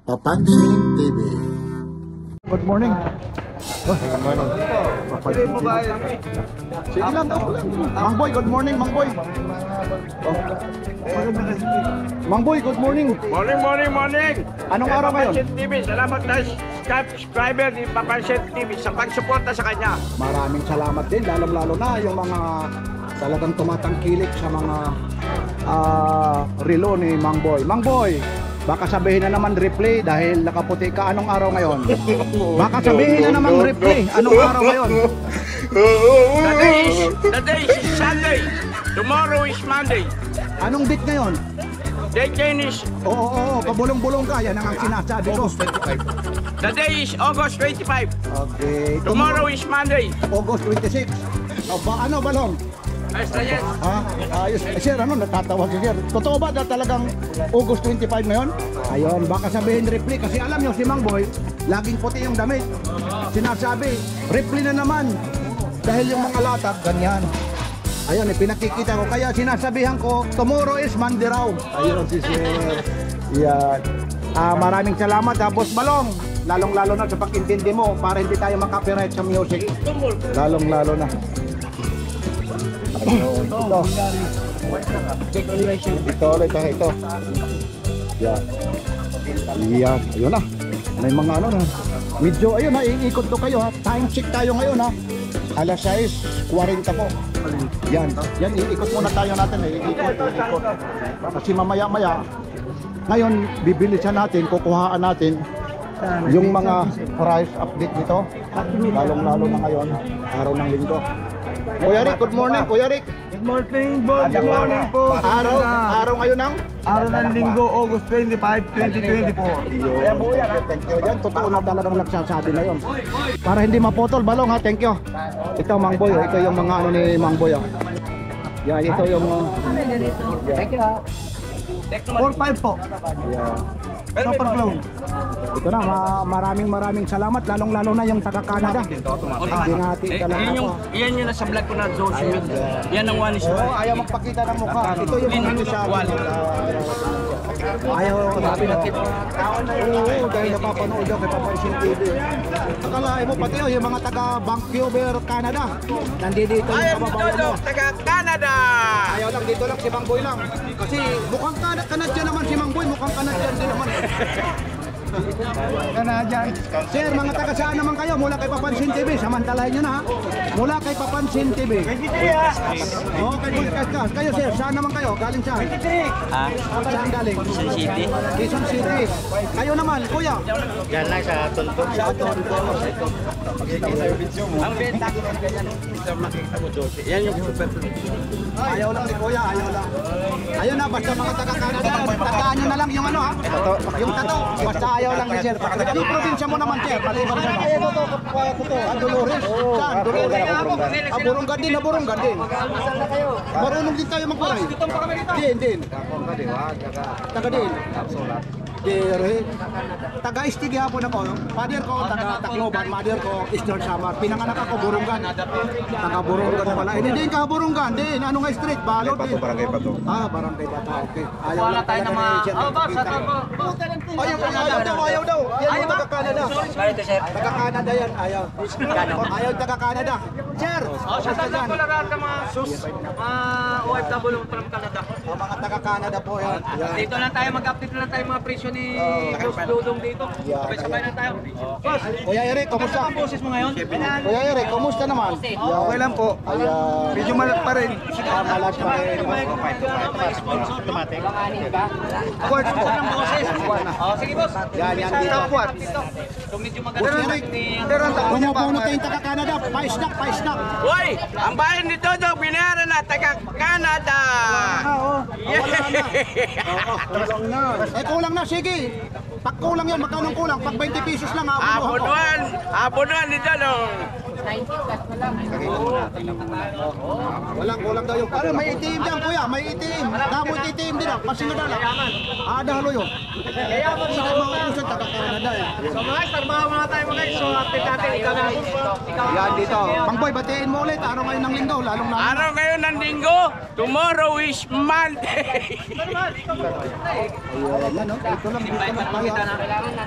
Papansin TV. Good morning. Good morning. Papansin TV. Sige lang daw. Mang Boy, good morning, Mang Boy. Mang Boy, good morning. Morning! Anong araw ngayon? Papansin TV, salamat na subscriber ni Papansin TV sa pagsuporta sa kanya. Maraming salamat din, lalong-lalo na yung mga talagang tumatangkilik sa mga relo ni Mang Boy. Mang Boy, baka sabihin na naman replay dahil nakaputi ka. Anong araw ngayon? Baka sabihin na naman replay. Anong araw ngayon? The day is Sunday. Tomorrow is Monday. Anong date ngayon? Date is, Oo, pabulong-bulong ka. Yan ang sinasabi ko. the day is August 25. Okay. Tomorrow is Monday. August 26. Ano, Balong? Basta yan. Ayos. Sir, natatawa si Sir. Totoo ba na talagang August 25 ngayon? Ayun, baka sabihin replay. Kasi alam nyo, si Mang Boy, laging puti yung damit. Sinasabi, replay na naman. Dahil yung mga latak, ganyan. Ayun, pinakikita ko. Kaya sinasabihan ko, tomorrow is Monday raw. Ayun si Sir. Yan. Maraming salamat ha, Boss Balong. Lalong-lalo na sa pag-intindi mo para hindi tayo makapiright sa music. Lalong-lalo na. Ito ulit ha, ito. Yan. Yan. Ayun na. May mga ano na. Medyo, ayun ha, iikot to kayo ha. Time check tayo ngayon ha. Alas 6:40 po. Yan, iikot muna tayo natin eh. Iikot. Kasi mamaya-maya, ngayon, bibilisan natin, kukuhaan natin yung mga price update dito. Lalong-lalo na ngayon, araw ng linggo. Kuya Rick, good morning, Kuya Rick. Good morning po, good morning po. Araw ngayon ng? Araw ng linggo, August 25, 2024. Thank you. Yan, totoo na talagang nagsasabi na yun. Para hindi maputol, Balong ha, thank you. Ito Mang Boy, ito yung mga ano ni Mang Boy. Yan, ito yung... Thank you ha. 4-5 po. Yeah. Super flow. Ito na, maraming salamat, lalong-lalo na yung taga-Canada. Hindi natin talaga po. Yan yung nasa vlog ko na social. Yan ang one is one. Oo, ayaw magpakita ng mukha. Ito yung mga nagsasabi. Ayaw sabi natin. Oo, dahil napapanood ako kay Papansin TV. Akalain mo pati yung mga taga Vancouver, Canada. Nandito yung kababayan mo. Taga Canada. Ayaw lang, dito lang si Mang Boy lang. Kasi mukhang Canadian naman si Mang Boy, mukhang Canadian din naman. Canadian. Sir, mga taga saan naman kayo? Mula kay Papansin TV, samantalahin nyo na ha. Mula kay Papansin TV. Oo, kay Bulkas. Kayo sir, saan naman kayo? Galing saan? Saan galing? Quezon City. Quezon City. Kayo naman, kuya? Yan lang sa Tondo. Sa Tondo. Ang benta ko ng ganyan. Makikita mo 12. Yan yung super. Ayaw lang ni kuya, ayaw lang. Ayun na, basta mga taga-Canada, tandaan nyo na lang yung ano ha. Yung tato. Basta ayaw lang ni sir. Anong probinsya mo naman sir? Paliban sa mga. Dolores. Saan? Dolores. Burungan din, Burungan din. Marunong din tayo magkuray. Din. Taga din. Dire. Taga Istig hapon ako. Father ko taga Tacloban, mother ko Eastern Samar. Pinanganak ako Burungan. Taga Burungan pala. Hindi ka Burungan din. Ano nga street? Balot din. Barangay Bato. Barangay Bato. Okay. Ayaw lang tayo na mga. Ayaw daw. Yan taga Canada. Taga Canada yan. Ayaw. Ayaw taga Canada. Sir. Sasagot ko lang lahat ng mga OFW from Canada. Mga taga Canada po yan. Dito lang tayo mag-update lang tayo mga presyo ni Boss Dudong dito. Sabay-sabay na tayo. Boss, Kuya Eric, kumusta? ang boses mo ngayon? Kuya Eric, kumusta naman? Okay lang po. Ayan. Medyo malat pa rin. Malas pa rin. Quart po. Sige boss. Yan dito. Quart. So medyo Kuya maganda Eric, Pero ang takbo niya pa. pumupunot kayong taga Canada. Pa-snack. Hoy! Ang bayan ni Dudong binayaran na taga Canada! Kulang na. Kulang na. Sige. Pag kulang yun, magkano kulang? Pag 20 pesos lang, Abonuan ni Dudong! Walang kulang daw yung ano, may itim dyan kuya, may itim. Damo itim din ah, kasi nadala. Dahalo yun. Kaya mo sa mga usan taga Canada eh. So mga star, mga tayo mga guys. So update natin, ikaw na. Yan dito. Mang Boy, batiin mo ulit. Araw ngayon ng linggo, lalong na. Araw ngayon ng linggo, tomorrow is Monday. Yan no, ito lang dito lang tayo.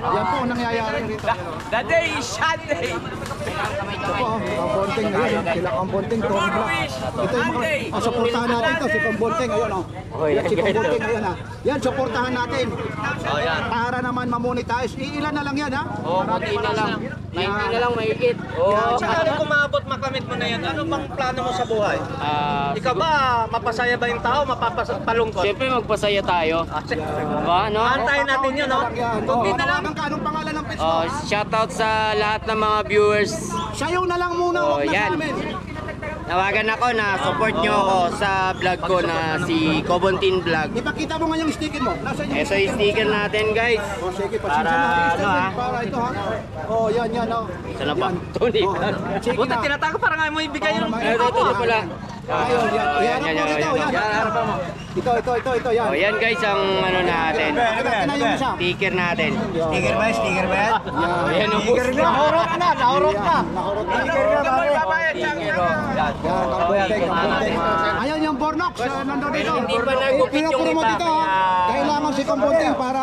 Yan po ang nangyayari rito. The day is Sunday. Ito po, ang Bonting ngayon, sila ang Bonting, Tony Black. Ito yung mga, suportahan natin ito, si Bonting ngayon, oh. Yan, si Bonting ngayon, ha. Yan, suportahan natin. Para naman mamonetize. Ilan na lang yan, ha? Konti na lang. 90 na lang mahigit. Tsaka ano kung maabot makamit mo na yan, ano bang plano mo sa buhay? Ikaw ba, mapasaya ba yung tao, mapapalungkot? Siyempre magpasaya tayo. Diba, no? Antayin natin yun, no? Kung di na lang, anong pangalan ng page mo? Shoutout sa lahat ng mga viewers. Sayaw na lang muna, Oh, huwag na yan. sa amin. Nawagan ako na support nyo ako sa vlog ko na si Cobontin Vlog. Ipakita mo nga yung sticker mo. Nasaan yung Ito yung sticker natin guys. Oh, sige, Para, pasensya na. ano, ha? Para ito, ha? Oh, yan, oh. Sana pa? Yan. Tony. Oh, sige Buta na. tinatago para nga mo ibigay yung Ito pala. Ayun, yan. Iharap mo rito, yan. Ito, yan. Oh, yan guys ang ano natin. Pakita na yung isa. Sticker natin. Sticker ba? Sticker ba? Ayan ang boss. Nahurot ka na, nahurot ka. Nahurot ka. Sticker oh. Yan, ang Bonting, ang Bonting. Ayan yung Bornox, nandun dito. Hindi pa nagupit yung Pinapuro mo iba, dito, ha? kaya- Kailangan si Bonting para...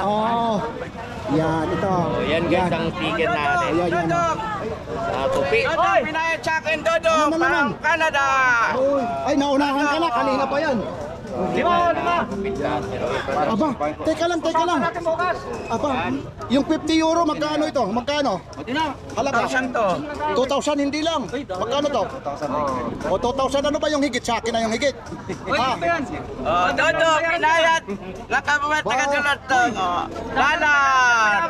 Oh, yan, ito. Oh, yan guys ang sticker natin. Ayan, yan. Sa tupi. Pinaya Chuck and Dodo Ano naman? from Canada. Uy, ay, naunahan ka na, kanina pa yan. Lima. Aba, teka lang. Natin bukas. Aba, yung 50 euro, magkano ito? Magkano? Halaga? 2,000 hindi lang. Magkano to? O 2,000 ano ba yung higit? Sa akin na yung higit. Ha? Oh, Dodo, pinaya. Nakabuhat na katulad to. Lala.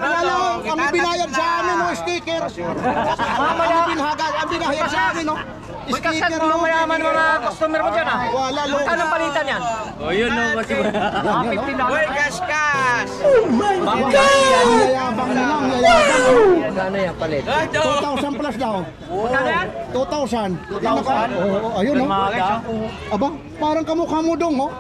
Wala ang binayad sa amin, no, sticker. Ang binayad sa amin, no. Uy, kasi Sticker, mga no. mayaman mga customer mo dyan, ha? Wala, lo. Anong palitan yan? Oh, yun no kasi. Yan, Uy, kaskas. Yayabang na lang, yayabang. Ano yan palit? Dodo. 2,000 plus daw. Magkano yan? 2,000. Oo, ayun, no. Aba, parang kamukha mo dong, oh.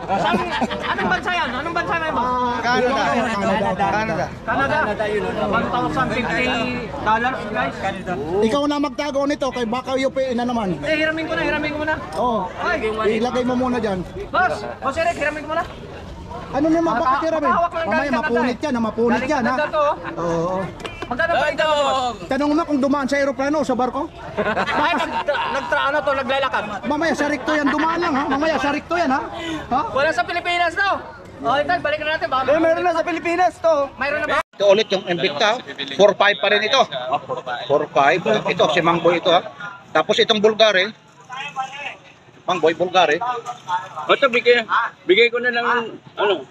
Anong bansa yan? Anong bansa ngayon mo? Canada. Canada yun. $1,050, guys. Ikaw na magtago nito, kay baka UPI na naman. Hiramin ko na. Oo, ilagay mo muna dyan. Boss, Boss Eric, hiramin ko na. Ano naman, bakit tiramin? Makahawak lang Mamaya galing mapunit yan, mapunit Galing yan, ha? Canada to, oh. Oo. Magkano ba ito, boss? Tanong mo kung dumaan sa aeroplano o sa barko? Bakit naglalakad? Mamaya sa Ricto yan, dumaan lang, ha? Mamaya sa Ricto yan, ha? Ha? Wala sa Pilipinas to. Oh, ito, balikan natin ba? Meron na sa Pilipinas to. Mayroon na ba? Ito ulit yung Invicta, 4.5 pa rin ito. 4.5. Ito, si Mangboy ito, ha? Tapos itong Bulgari. Mangboy, Bulgari. Ito bigay ko na lang ano.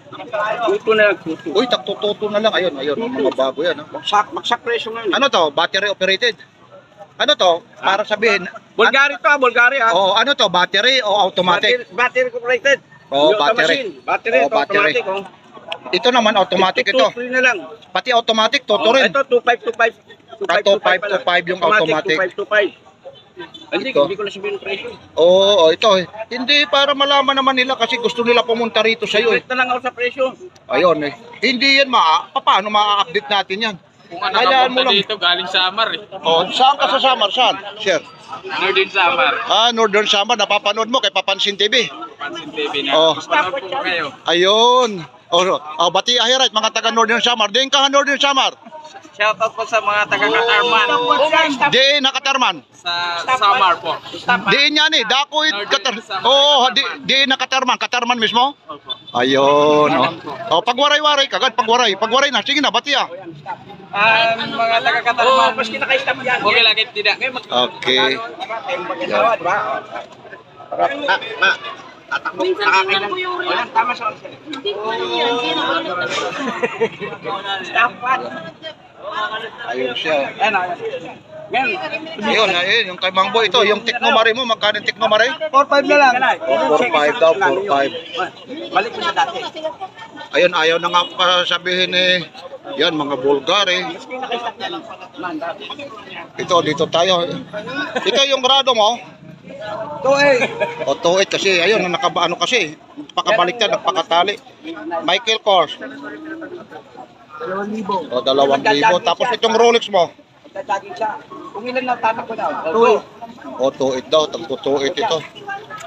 Tuto na lang tuto. Uy, taktututo na lang. Ayun, mga bago yan, ha? Magsak presyo ngayon. Ano to? Battery operated? Ano to? Para sabihin, Bulgari to, Bulgari ah. oh, ano to? Battery o automatic? Battery operated. Oh, Yung battery. Battery, Oh, battery. automatic oh. Ito naman automatic ito. Tuto na lang. Pati automatic, toto rin. Ito 2525. 2525 yung automatic. 2525. Hindi, Ito. hindi ko na sabihin yung presyo. Oo, ito. Hindi para malaman naman nila kasi gusto nila pumunta rito sa iyo. Wait na lang ako sa presyo. Ayun eh. Hindi yan paano ma-update natin yan? Kung ano Kailangan mo napunta lang. dito, galing Samar eh. Oh, saan ka sa Samar? Saan? Share. Northern Samar. Northern Samar, napapanood mo kay Papansin TV. Pansin TV na. Oh. Mas panood po kayo. Ayun. Bati ahirat mga taga Northern Samar. Diin ka Northern Samar. Shoutout po sa mga taga-Katarman. Diin nakatarman. Sa Samar po. Diin yan eh. Dakoy Katar. Oo, diin nakatarman. Katarman mismo. Opo. Ayun. Pagwaray-waray kagad. Pagwaray na. Sige na, bati ah. Mga taga-Katarman. Maski naka-stop yan. Okay lang, tidak. Okay. Minsan po yung rin. Tama sa Hindi ko alam yan. Hindi na ulit ako. Ayun siya. Yan. Ayun, yung kay Mangboy ito. Yung Teknomare mo, magkano yung Teknomare? 4-5 na lang. 4.5 daw, 4.5. Balik ko sa dati. Ayun, ayaw na nga pa sabihin Yan, mga Bulgari. Ito, dito tayo. Ito yung grado mo. 2.8. O, 2.8 kasi, ayun, nakabaano kasi. Pakabaliktad, nagpakatali. Michael Kors. 2,000. O, 2,000. Tapos itong Rolex mo. Tatagin siya. Kung ilan na tatak ko daw? 2. O, 2.8 daw. Tagpo 2.8 ito.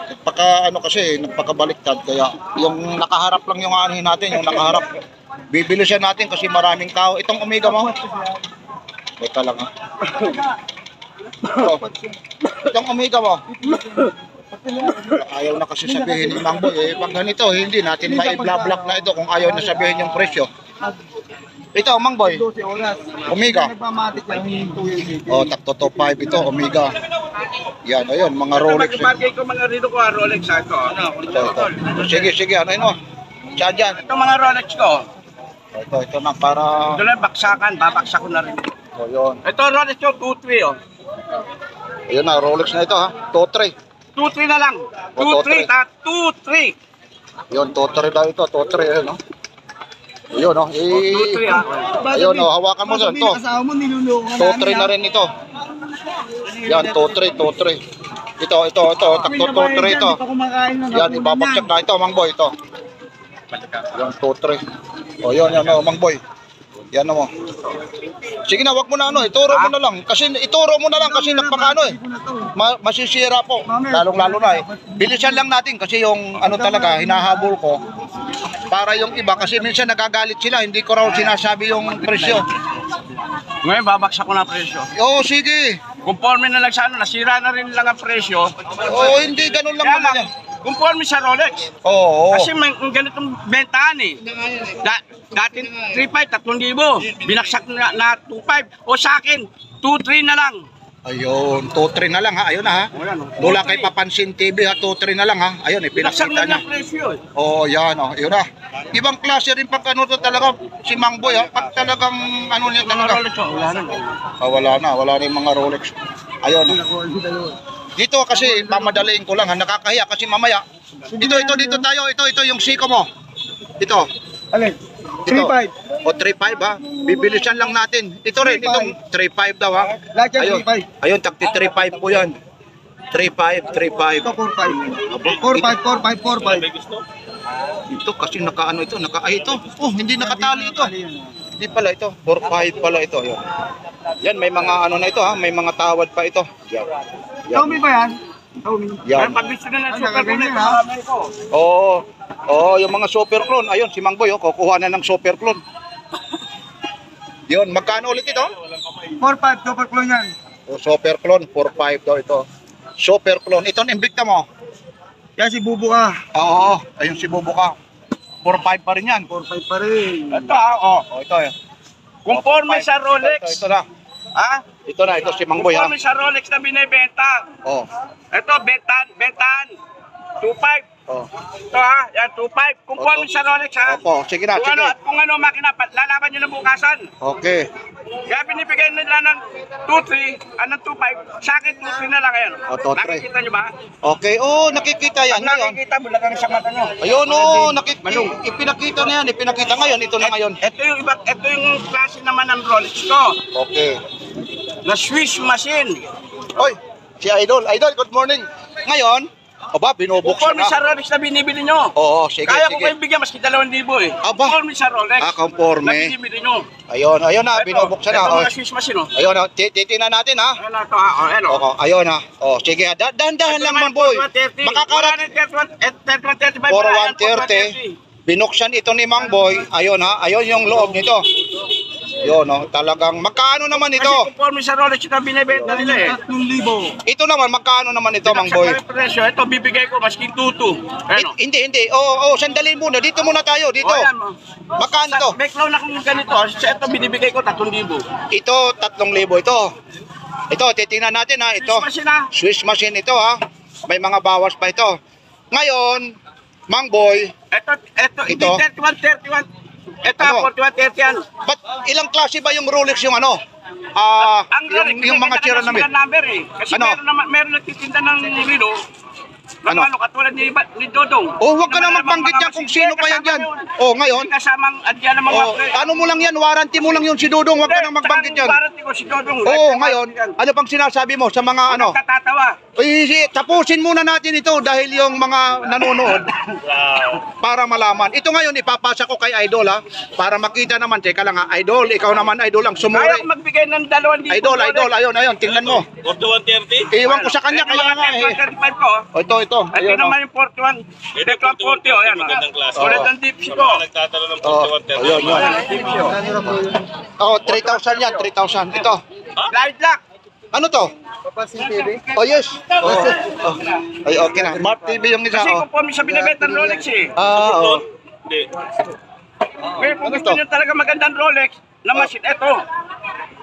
Nagpaka, ano kasi, nagpakabaliktad. Kaya, yung nakaharap lang yung anuhin natin, yung nakaharap. Bibili siya natin kasi maraming tao. Itong Omega mo. Teka lang ha. Itong Omega mo. Ayaw na kasi sabihin ni Mang Boy. Pag ganito, hindi natin mai-block na ito kung ayaw na sabihin yung presyo. Ito, Mang Boy. Omega. O, takto to 5 ito, Omega. Yan, ayun, mga Rolex. Nagpagay ko mga rito ko, Rolex ako. Ito. Sige, ano yun? Saan dyan? Ito mga Rolex ko. Ito na para... Ito lang baksakan, babaksak ko na rin. O, yun. Ito Rolex ko, 2.3 oh. Ayun na, Rolex na ito ha. 2.3. 2.3 na lang. 2.3, 2.3. Yun, 2.3 daw ito. 2.3, ayun no. Ayun no. 2.3 ah. Ayun no, hawakan mo dyan. Ito. 2.3 na rin ito. Yan, 2.3. Ito. Takto 2.3 ito. Yan, ibabagsak na ito, Mang Boy. Ito. Yan, 2.3. O, yun, Mang Boy. Yan mo. Sige na, wag mo na ituro mo na lang. Kasi nagpakaano eh. Masisira po. Lalong-lalo na eh. Bilisan lang natin kasi yung ano talaga, hinahabol ko. Para yung iba, kasi minsan nagagalit sila. Hindi ko raw sinasabi yung presyo. Ngayon, babaksak ko na presyo. Oo, sige. Conforme na lang sa ano, nasira na rin lang ang presyo. Oo, hindi ganun lang Kaya naman lang, yan. conforme sa Rolex. Oo. Kasi may ganitong bentahan eh. Dati 3.5, 3,000. Binaksak na 2.5. O sa akin, 2.3 na lang. Ayun, 2-3 na lang ha. Ayun na ha. Mula kay Papansin TV ha, 2-3 na lang ha. Ayun, Binaksak pinakita na niya. lang presyo eh. Oo, yan oh. Ayun na. Ibang klase rin pag ano to talaga si Mang Boy ha. Pag talagang ano niya Mga talaga. Rolex, oh, wala na. Wala na yung mga Rolex. Ayun. Dito kasi pamadaliin ko lang ha. Nakakahiya kasi mamaya. Dito tayo. Ito yung Seiko mo. Ito. Alin? Ito. O 3.5 ha. Bibilisan lang natin. Ito rin, itong 3.5 daw ha. Ayun, ayun, takti 3.5 po yan. 3.5. Ito 4.5. 4.5. Ito kasi nakaano ito, ito. Oh, hindi nakatali ito. Hindi pala ito, 4.5 pala ito. Ayun. Yan, may mga ano na ito ha, may mga tawad pa ito. Yan. Xiaomi ba yan? Yan. Pag gusto na lang super connect ha. Oo, yung mga super clone. Ayun, si Mang Boy, kukuha na ng super clone. Yun, magkano ulit ito? 4.5, super clone yan. O, super clone, 4.5 daw ito. Super clone. Ito ang Invicta mo. Yan si Bubu ka. Oo, ayun si Bubuka. 4.5 pa rin yan. 4.5 pa rin. Ito ito eh. Conforme sa Rolex. Ito na. Ha? Ito na, ito si Mang Boy ha. Conforme sa Rolex na binibenta. Oh. Ito, bentan. 2.5. Oh. Ito ha, yan 2.5. Conforme sa Rolex ha. Opo, sige na, Kung sige. kung ano makina, lalaban nyo na bukasan. Okay. Kaya binibigay nila ng 2.3, anong 2.5, sa akin 2.3 na lang ngayon. O, 2.3. Nakikita nyo ba? Okay. Oh, nakikita yan Pag ngayon. nakikita mo, lagang sa mata nyo. Ayun oh, ipinakita na yan, ipinakita ngayon. Ito na ngayon. Ito yung klase naman ng Rolex ko, Okay. na Swiss machine. Oy, si Idol. Idol, good morning. Ngayon, aba, binubuksan Conforme na. sa Rolex na binibili nyo. Oo, sige, Kaya ko sige. kayo bigyan maski 2,000 eh. Aba. Conforme sa Rolex Conforme. na binibili nyo. Ayun na, binubuksan na. Ito Oh. mga Swiss machine oh. Ayun na, titingnan natin ha. Ano ito ha? Oh, ano? Okay, ayun na. Oh, sige, dahan-dahan lang man boy. Makakarat 31.35 for 130. Binuksan ito ni Mang Boy. Ayun ha, ayun yung loob nito. Yun no, talagang magkano naman ito? Kasi conforme sa Rolex na binibenta nila eh. 3,000. Ito naman, magkano naman ito, Mang Boy? Binaksak ko yung presyo. Ito, bibigay ko maski 2.2. Ano? Hindi. Oo, sandali muna. Dito muna tayo, dito. O yan mo. Magkano to? May clown akong ganito. Ito, binibigay ko 3,000. Ito, 3,000 ito. Ito, titingnan natin ha. Ito, Swiss machine, ha? Swiss machine ito ha. May mga bawas pa ito. Ngayon, Mang Boy, Ito, hindi Ito? 31. Ito, Ano? 41.30 yan. ba't ilang klase ba yung Rolex yung ano? Ang Rolex, yung mga tira namin. number eh. Kasi Ano? meron nagtitinda ng Rino Ano? Ano, katulad ni Dodong. Oh, huwag ka na magbanggit yan kung sino pa yan dyan. Oh, ngayon. Kasamang andyan ng mga Oh, ano mo lang yan, warranty mo lang yun si Dudong, huwag ka nang magbanggit yan. Warranty ko si Dodong. Oo, ngayon, ano pang sinasabi mo sa mga ano? Katatawa. Tapusin muna natin ito dahil yung mga nanonood para malaman. Ito ngayon, ipapasa ko kay Idol ha, para makita naman, teka lang ha, Idol, ikaw naman Idol ang Kaya sumuri. ko magbigay ng 2,000. Idol, ayun, tingnan mo. 4130. Iwan ko sa kanya, kaya nga eh. 35 ko. Oh, ito, Ito ayun naman yung 41. Ito ang 40. O, yan. Magandang klase. Ulit ang dipsi ko. Nagtatanong ng Oh, 4130. ayun, Oh, 3,000 yan, 3,000. Ito. Light lock. Ano to? Oh, yes. Oh. Ay, okay na. Smart TV yung isa, Kasi oh. kung po sa binibetang Rolex eh. Oo. Hindi. Kaya kung gusto nyo talaga magandang Rolex na machine, ito.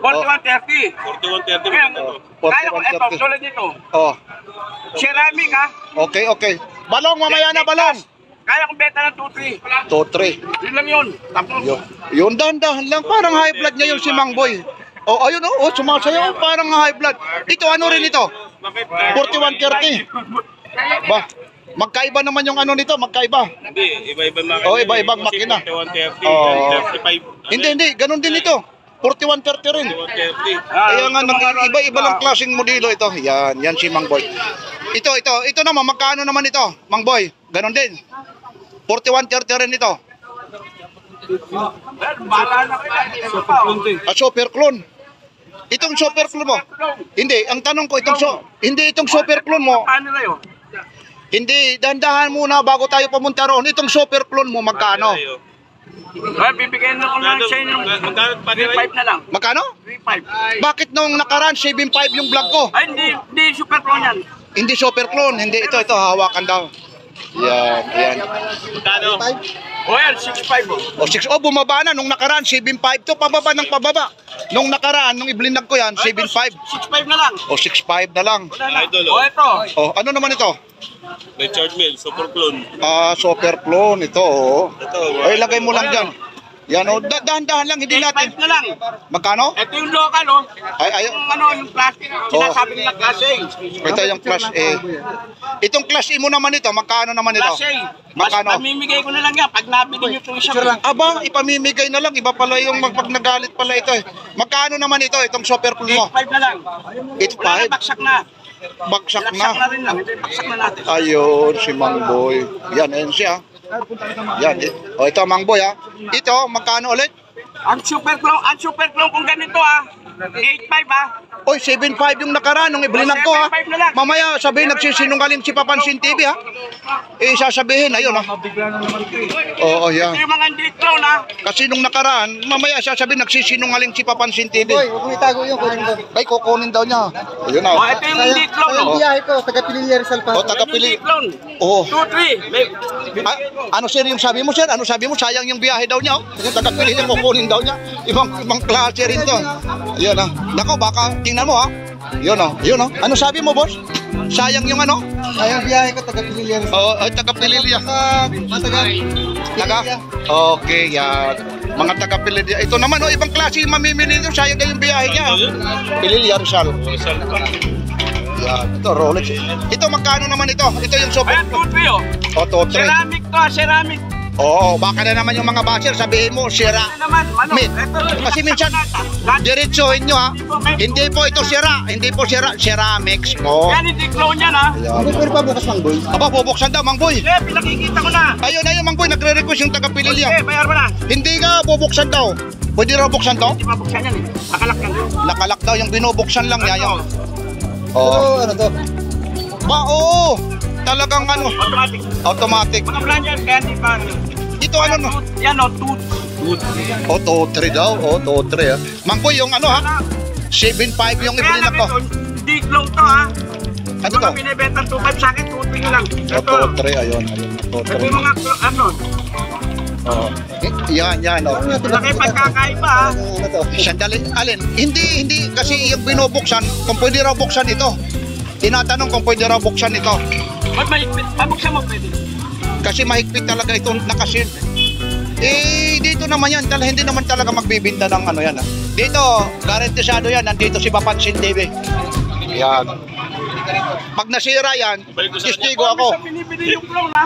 4130. 4130 Kaya, maganda to. kaya ko ito, tulad nito. Oh. Ceramic ha. Okay. Balong, mamaya na, balong. Kaya kong beta ng 2-3. 2-3. Yun lang yun. Tapos, Yun, dahan-dahan lang. Parang high blood ngayon si Mang Boy. Oh, ayun, sumasayaw. Parang high blood. Ito, ano rin ito? 4130. Ba, magkaiba naman yung ano nito, magkaiba. Hindi, iba-ibang makina. Oh, iba-ibang makina. 4130, Oh. 35. Hindi, ganun din ito. 4130 rin. 4130. Kaya nga, iba-iba lang klaseng modelo ito. Yan si Mang Boy. Ito naman, magkano naman ito, Mang Boy? Ganun din. 4130 rin ito. bahala na kayo. Super clone. Itong super clone mo. Hindi, ang tanong ko, itong super clone mo, Paano na yun? hindi, dandahan muna bago tayo pumunta roon. Itong super clone mo, magkano? Ay, bibigyan na ko lang sa inyo. Magkano pa rin? 3.5 na lang. Magkano? 3.5. Bakit nung nakaraan, 7.5 yung vlog ko? Ay, hindi super pro yan. Hindi super clone, hindi ito, hawakan daw. Yan. Magkano? O yan, 6.5 o. O 6, bumaba na. Nung nakaraan, 7.5 to, pababa ng pababa. Nung nakaraan, nung iblinag ko yan, 7.5. 6.5 na lang. O 6.5 na lang. Idol, O ito. O, ano naman ito? Richard Mill, super clone. Super clone, ito, Ito, Ay, lagay mo lang dyan. Yan, dahan-dahan lang, hindi natin. 8.5 na lang. Magkano? Ito yung local o. Ay, Yung ano, yung plastic. Sinasabi nila class A. ito yung class A. Itong class A mo naman ito, magkano naman ito? Class A. Magkano? Pamimigay ko na lang yan pag nabili nyo itong isang. Aba, ipamimigay na lang. Iba pala yung pag nagalit pala ito eh. Magkano naman ito, itong super clone mo? 8.5 na lang. Wala na, 8.5? baksak na. Bagsak Baksak na na. rin lang. Ito yung baksak na natin. Ayun, si Mang Boy. Yan siya. Yan. O, ito, Mang Boy ha. Ito, magkano ulit? Ang super clone kung ganito 8.5 Oy, 7.5 yung nakaraan nung iblinag ko ha. 7.5 na lang. Mamaya sabihin nagsisinungaling si Papansin TV ha. Sasabihin, ayun ha. Oo, yan. Ito yung mga hindi clone Kasi nung nakaraan, mamaya sasabihin nagsisinungaling si Papansin TV. Huwag mo itago yung kunin ko. Ay, kukunin daw niya. Ayun O ha. ito yung hindi clone Ang biyahe ko, taga Pililla Rizal pa. O, taga-pili. Hindi clone. Oo. 2-3. Ano sir yung sabi mo sir? Ano sabi mo? Sayang yung biyahe daw niya. Yung taga-pili niya, kukunin daw niya. Ibang klase rin to. Ayun ha. Nako, baka tingnan mo ha. Yun o. Ano sabi mo boss? Sayang yung ano? Ay, ang biyahe ko, taga Pililla Rizal. Oo, taga-Pililya. Taga? Okay, yan. Mga taga-Pililya. Ito naman ibang klase yung mamimili nyo. Sayang yung biyahe niya. Pililya Rizal. Yan. Ito, Rolex. Ito, magkano naman ito? Ito yung super. Ayan, 2-3 O, to, tre. Ceramic to ceramic. Oo, baka na naman yung mga basher sabihin mo, sira. Ito naman, ano? Mid. Ito, Kasi minsan, diretsohin nyo ha. Hindi po ito sira. Hindi po sira. Ceramics po. Yan, hindi clone yan Ano pwede pa bukas Mang Boy? Aba, bubuksan daw, Mang Boy. Eh, pinakikita ko na. Ayun, Mang Boy, nagre-request yung taga-Pililya. Eh, bayar mo na. Hindi nga, bubuksan daw. Pwede raw buksan to? Hindi mabuksan yan eh. Nakalak yan. Nakalak daw, yung binubuksan lang niya. Yung... Oo, Oo. ano to? Oo. Talagang ano, Automatic. automatic. Mga brand yan, kaya hindi pa. Ito ano no? Yan o, tooth. O, 2-3 daw. O, 2-3 ha. Mang Boy, yung ano ha? 7.5 yung Kaya ibili lang ko. ito, hindi clone to Ano to? Mga binibentang 2.5 sa akin, 2.3 lang. O, Ito, 2-3, ayun. ito 2-3. yung mga, ano, Oo. Yan, o. laki pagkakaiba Ano to? Sandali, alin? Hindi, kasi yung binubuksan, kung pwede raw buksan ito. Tinatanong kung pwede raw buksan ito. Ba't mahigpit? Pabuksan mo pwede. Kasi mahigpit talaga ito nakasil. Dito naman yan, hindi naman talaga magbibinta ng ano yan. Dito, garantisado yan, nandito si Papansin TV. Yan. Pag nasira yan, Balik ko sa testigo ako. Binibili yung clone ha.